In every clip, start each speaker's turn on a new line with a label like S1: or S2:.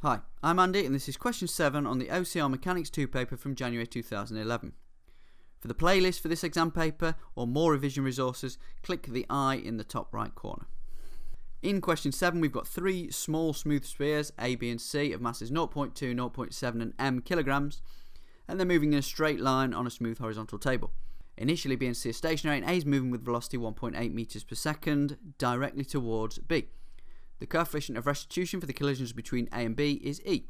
S1: Hi, I'm Andy and this is question 7 on the OCR Mechanics 2 paper from January 2011. For the playlist for this exam paper or more revision resources, click the I in the top right corner. In question 7 we've got 3 small smooth spheres A, B and C of masses 0.2, 0.7 and m kilograms, and they're moving in a straight line on a smooth horizontal table. Initially B and C are stationary and A is moving with velocity 1.8 meters per second directly towards B. The coefficient of restitution for the collisions between A and B is E.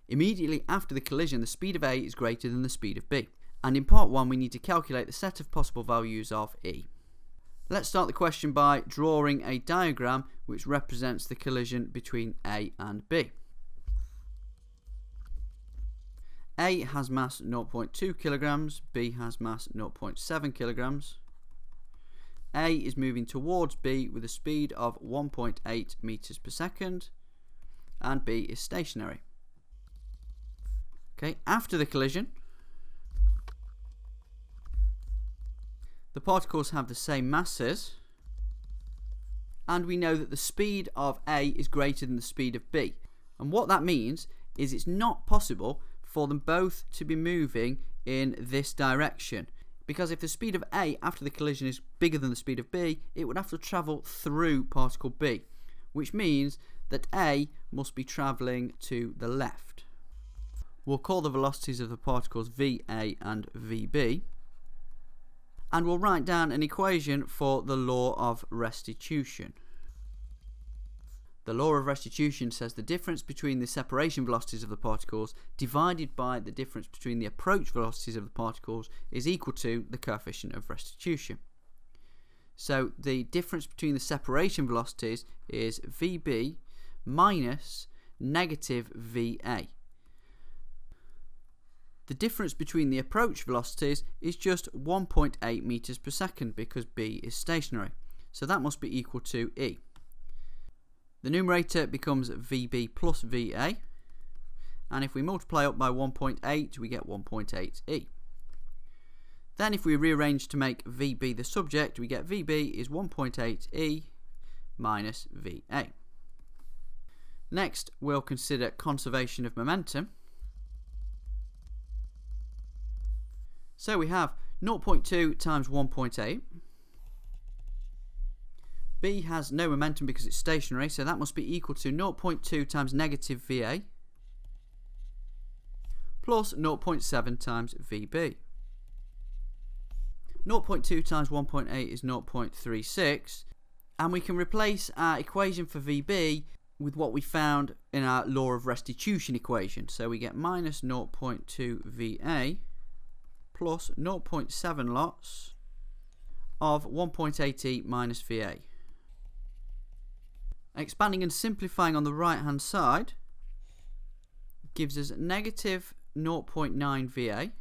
S1: Immediately after the collision, the speed of A is greater than the speed of B. And in part 1, we need to calculate the set of possible values of E. Let's start the question by drawing a diagram which represents the collision between A and B. A has mass 0.2 kilograms, B has mass 0.7 kilograms. A is moving towards B with a speed of 1.8 meters per second, and B is stationary. Okay, after the collision, the particles have the same masses, and we know that the speed of A is greater than the speed of B. And what that means is it's not possible for them both to be moving in this direction. Because if the speed of A after the collision is bigger than the speed of B, it would have to travel through particle B, which means that A must be travelling to the left. We'll call the velocities of the particles VA and VB, and we'll write down an equation for the law of restitution. The law of restitution says the difference between the separation velocities of the particles divided by the difference between the approach velocities of the particles is equal to the coefficient of restitution. So the difference between the separation velocities is VB minus negative VA. The difference between the approach velocities is just 1.8 meters per second because B is stationary. So that must be equal to E. The numerator becomes VB plus VA, and if we multiply up by 1.8 we get 1.8E. Then if we rearrange to make VB the subject, we get VB is 1.8E minus VA. Next we'll consider conservation of momentum. So we have 0.2 times 1.8. B has no momentum because it's stationary, so that must be equal to 0.2 times negative VA plus 0.7 times VB. 0.2 times 1.8 is 0.36, and we can replace our equation for VB with what we found in our law of restitution equation. So we get minus 0.2 VA plus 0.7 lots of 1.8E minus VA. Expanding and simplifying on the right hand side gives us negative 0.9 VA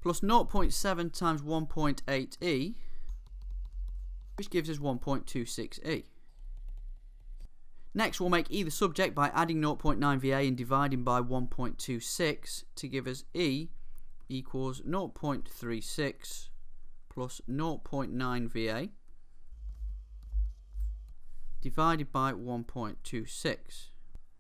S1: plus 0.7 times 1.8E, which gives us 1.26E. Next we'll make E the subject by adding 0.9 VA and dividing by 1.26 to give us E equals 0.36 plus 0.9 VA divided by 1.26.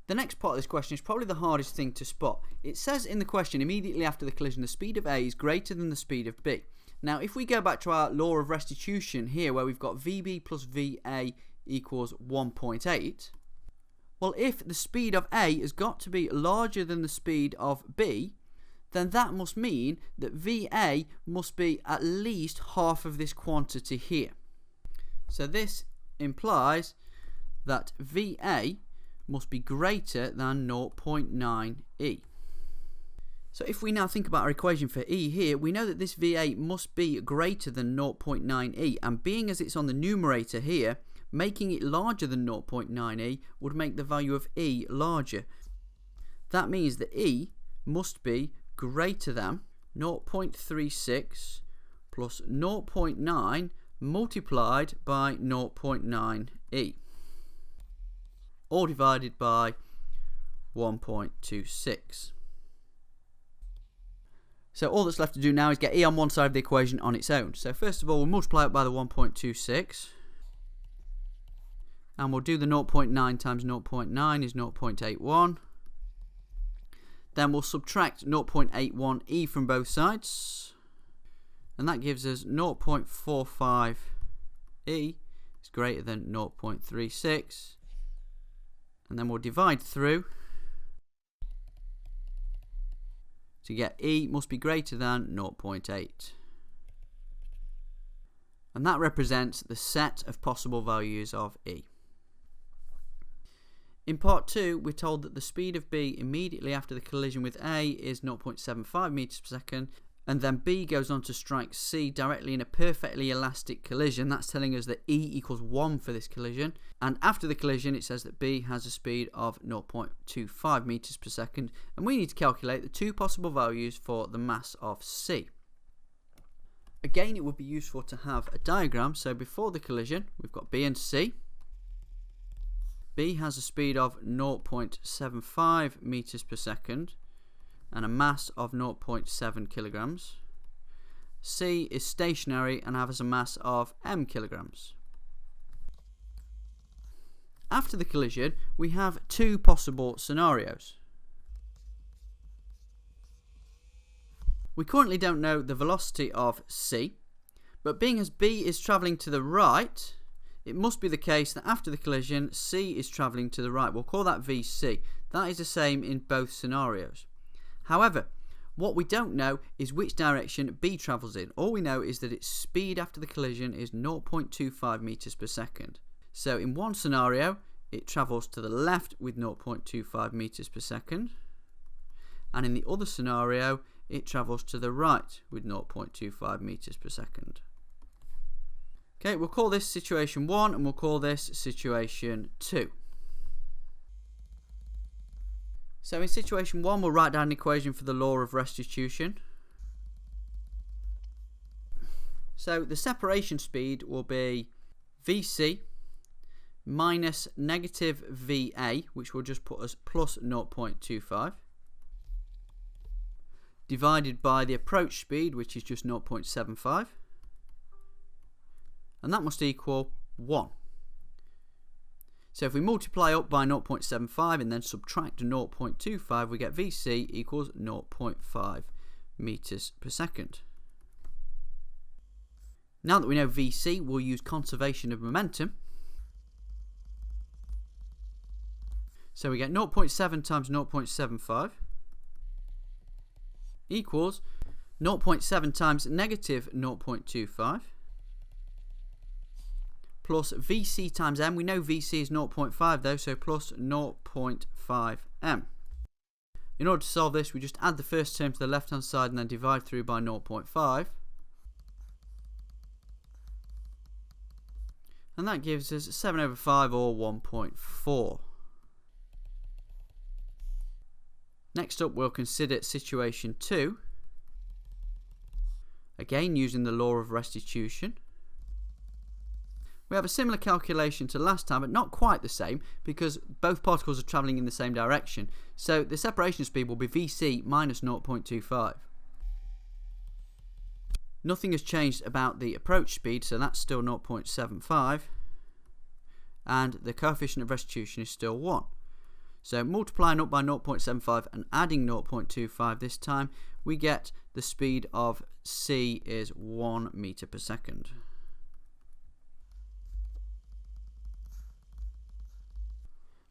S1: The next part of this question is probably the hardest thing to spot. It says in the question immediately after the collision the speed of A is greater than the speed of B. Now if we go back to our law of restitution here where we've got VB plus VA equals 1.8, well if the speed of A has got to be larger than the speed of B, then that must mean that VA must be at least half of this quantity here. So this implies that VA must be greater than 0.9E. So if we now think about our equation for E here, we know that this VA must be greater than 0.9E, and being as it's on the numerator here, making it larger than 0.9E would make the value of E larger. That means that E must be greater than 0.36 plus 0.9 multiplied by 0.9E, or divided by 1.26. So all that's left to do now is get E on one side of the equation on its own. So first of all we'll multiply it by the 1.26. And we'll do the 0.9 times 0.9 is 0.81. Then we'll subtract 0.81e from both sides. And that gives us 0.45e is greater than 0.36. And then we'll divide through to get e must be greater than 0.8. And that represents the set of possible values of e. In part 2, we're told that the speed of b immediately after the collision with A is 0.75 meters per second, and then B goes on to strike C directly in a perfectly elastic collision. That's telling us that E equals 1 for this collision. And after the collision, it says that B has a speed of 0.25 meters per second, and we need to calculate the two possible values for the mass of C. Again, it would be useful to have a diagram. So before the collision, we've got B and C. B has a speed of 0.75 meters per second and a mass of 0.7 kilograms. C is stationary and has a mass of m kilograms. After the collision, we have two possible scenarios. We currently don't know the velocity of C, but being as B is travelling to the right, it must be the case that after the collision, C is travelling to the right. We'll call that VC. That is the same in both scenarios. However, what we don't know is which direction B travels in. All we know is that its speed after the collision is 0.25 meters per second. So in one scenario, it travels to the left with 0.25 meters per second. And in the other scenario, it travels to the right with 0.25 meters per second. Okay, we'll call this situation 1 and we'll call this situation 2. So in situation 1, we'll write down an equation for the law of restitution. So the separation speed will be VC minus negative VA, which will just put us plus 0.25, divided by the approach speed, which is just 0.75. And that must equal 1. So if we multiply up by 0.75 and then subtract 0.25, we get VC equals 0.5 meters per second. Now that we know VC, we'll use conservation of momentum. So we get 0.7 times 0.75 equals 0.7 times negative 0.25 plus VC times m. We know VC is 0.5 though, so plus 0.5m. In order to solve this, we just add the first term to the left hand side and then divide through by 0.5. And that gives us 7 over 5 or 1.4. Next up, we'll consider situation 2. Again, using the law of restitution. We have a similar calculation to last time, but not quite the same because both particles are travelling in the same direction. So the separation speed will be VC minus 0.25. Nothing has changed about the approach speed, so that's still 0.75. And the coefficient of restitution is still 1. So multiplying up by 0.75 and adding 0.25 this time, we get the speed of C is 1 meter per second.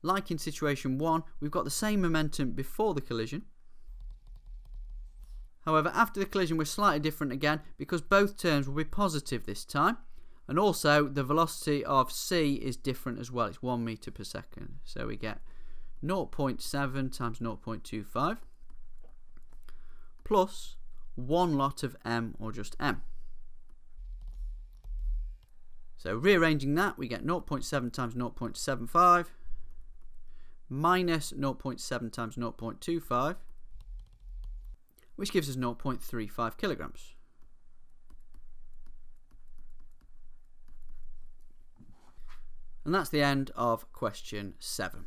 S1: Like in situation 1, we've got the same momentum before the collision. However, after the collision we're slightly different again because both terms will be positive this time. And also the velocity of C is different as well. It's 1 meter per second. So we get 0.7 times 0.25 plus 1 lot of m, or just m. So rearranging that, we get 0.7 times 0.75 minus 0.7 times 0.25, which gives us 0.35 kilograms. And that's the end of question 7.